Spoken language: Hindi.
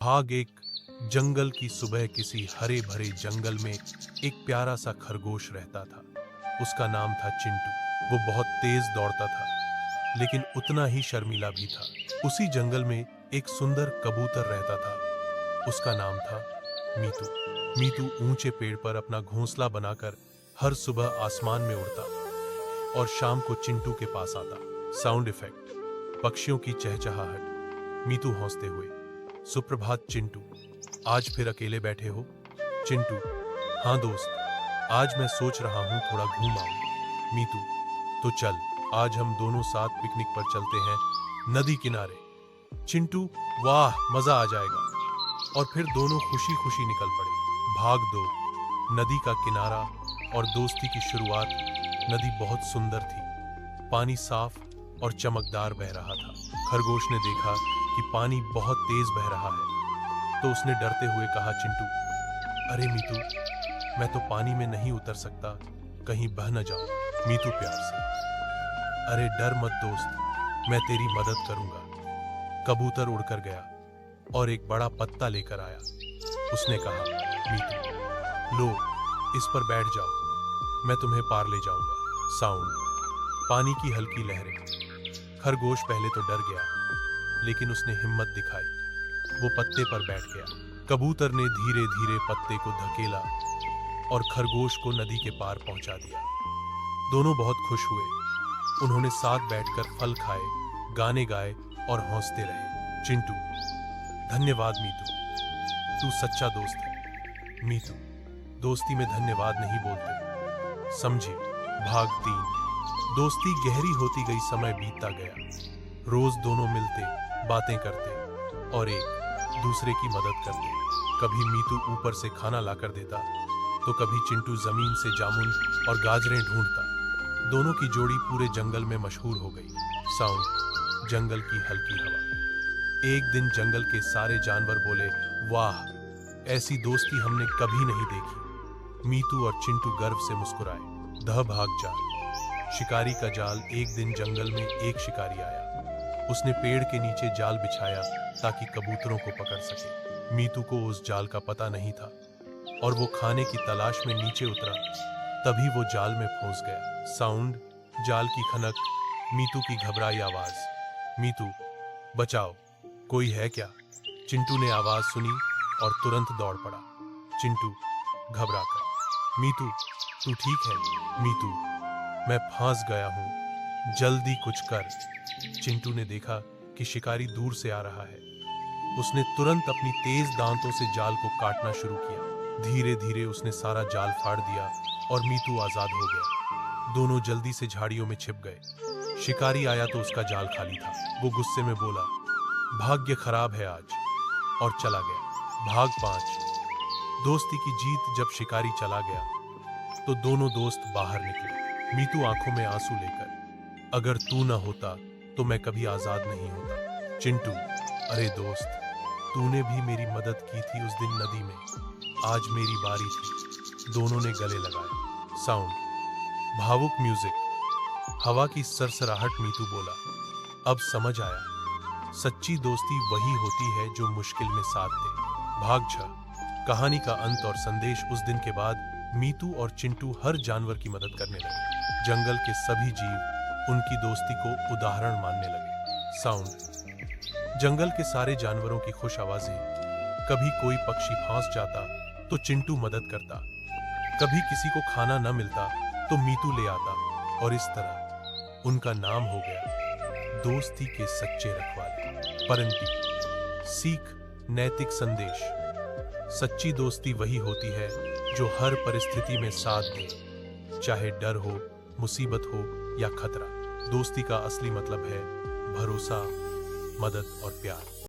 भाग एक जंगल की सुबह किसी हरे भरे जंगल में एक प्यारा सा खरगोश रहता था। उसका नाम था चिंटू। वो बहुत तेज दौड़ता था लेकिन उतना ही शर्मीला भी था। उसी जंगल में एक सुंदर कबूतर रहता था। उसका नाम था मीतू। मीतू ऊंचे पेड़ पर अपना घोंसला बनाकर हर सुबह आसमान में उड़ता और शाम को चिंटू के पास आता। साउंड इफेक्ट, पक्षियों की चहचहाहट। मीतू हंसते हुए, सुप्रभात चिंटू, आज फिर अकेले बैठे हो? चिंटू, हाँ दोस्त, आज मैं सोच रहा हूँ थोड़ा घूम आऊं। मीतू, तो चल, आज हम दोनों साथ पिकनिक पर चलते हैं, नदी किनारे। चिंटू, वाह, मजा आ जाएगा। और फिर दोनों खुशी खुशी निकल पड़े। भाग 2, नदी का किनारा और दोस्ती की शुरुआत। नदी बहुत सुंदर थी, पानी साफ और चमकदार बह रहा था। खरगोश ने देखा कि पानी बहुत तेज बह रहा है तो उसने डरते हुए कहा, चिंटू, अरे मीतू, मैं तो पानी में नहीं उतर सकता, कहीं बह न जाऊं। मीतू प्यार से, अरे डर मत दोस्त, मैं तेरी मदद करूंगा। कबूतर उड़कर गया और एक बड़ा पत्ता लेकर आया। उसने कहा, मीतू, लो, इस पर बैठ जाओ, मैं तुम्हें पार ले जाऊंगा। साउंड, पानी की हल्की लहरें। खरगोश पहले तो डर गया लेकिन उसने हिम्मत दिखाई। वो पत्ते पर बैठ गया। कबूतर ने धीरे धीरे पत्ते को धकेला और खरगोश को नदी के पार पहुंचा दिया। दोनों बहुत खुश हुए। उन्होंने साथ बैठकर फल खाए, गाने गाए और हंसते रहे। चिंटू, धन्यवाद मीतू, तू सच्चा दोस्त है। मीतू, दोस्ती में धन्यवाद नहीं बोलते, समझे। भाग 3, दोस्ती गहरी होती गई, समय बीतता गया। रोज दोनों मिलते, बातें करते और एक दूसरे की मदद करते। कभी मीतू ऊपर से खाना लाकर देता तो कभी चिंटू जमीन से जामुन और गाजरें ढूंढता। दोनों की जोड़ी पूरे जंगल में मशहूर हो गई। साउंड, जंगल की हल्की हवा। एक दिन जंगल के सारे जानवर बोले, वाह, ऐसी दोस्ती हमने कभी नहीं देखी। मीतू और चिंटू गर्व से मुस्कुराए। भाग जाल। शिकारी का जाल। एक दिन जंगल में एक शिकारी आया। उसने पेड़ के नीचे जाल बिछाया ताकि कबूतरों को पकड़ सके। मीतू को उस जाल का पता नहीं था और वो खाने की तलाश में नीचे उतरा। तभी वो जाल में फंस गया। साउंड, जाल की खनक। मीतू की घबराई आवाज, मीतू, बचाओ, कोई है क्या? चिंटू ने आवाज सुनी और तुरंत दौड़ पड़ा। चिंटू घबराकर, मीतू, तू ठीक है? मीतू, मैं फंस गया हूं, जल्दी कुछ कर। चिंटू ने देखा कि शिकारी दूर से आ रहा है। उसने तुरंत अपनी तेज दांतों से जाल को काटना शुरू किया। धीरे धीरे उसने सारा जाल फाड़ दिया और मीतू आजाद हो गया। दोनों जल्दी से झाड़ियों में छिप गए। शिकारी आया तो उसका जाल खाली था। वो गुस्से में बोला, भाग्य खराब है आज, और चला गया। भाग 5, दोस्ती की जीत। जब शिकारी चला गया तो दोनों दोस्त बाहर निकले, मीतू आंखों में आंसू लेकर। अगर तू न होता तो मैं कभी आजाद नहीं होता। चिंटू, अरे दोस्त, तूने भी मेरी मदद की थी उस दिन नदी में, आज मेरी बारी थी। दोनों ने गले लगाए। साउंड, भावुक म्यूजिक। हवा की सरसराहट। मीतू बोला, अब समझ आया, सच्ची दोस्ती वही होती है जो मुश्किल में साथ दे। भाग 6, कहानी का अंत और संदेश। उस दिन के बाद मीतू और चिंटू हर जानवर की मदद करने लगे। जंगल के सभी जीव उनकी दोस्ती को उदाहरण मानने लगे। साउंड, जंगल के सारे जानवरों की खुश आवाजें। कभी कोई पक्षी फंस जाता तो चिंटू मदद करता, कभी किसी को खाना न मिलता तो मीतू ले आता, और इस तरह उनका नाम हो गया दोस्ती के सच्चे रखवाले। परंतु सीख, नैतिक संदेश। सच्ची दोस्ती वही होती है जो हर परिस्थिति में साथ दे, चाहे डर हो, मुसीबत हो या खतरा। दोस्ती का असली मतलब है भरोसा, मदद और प्यार।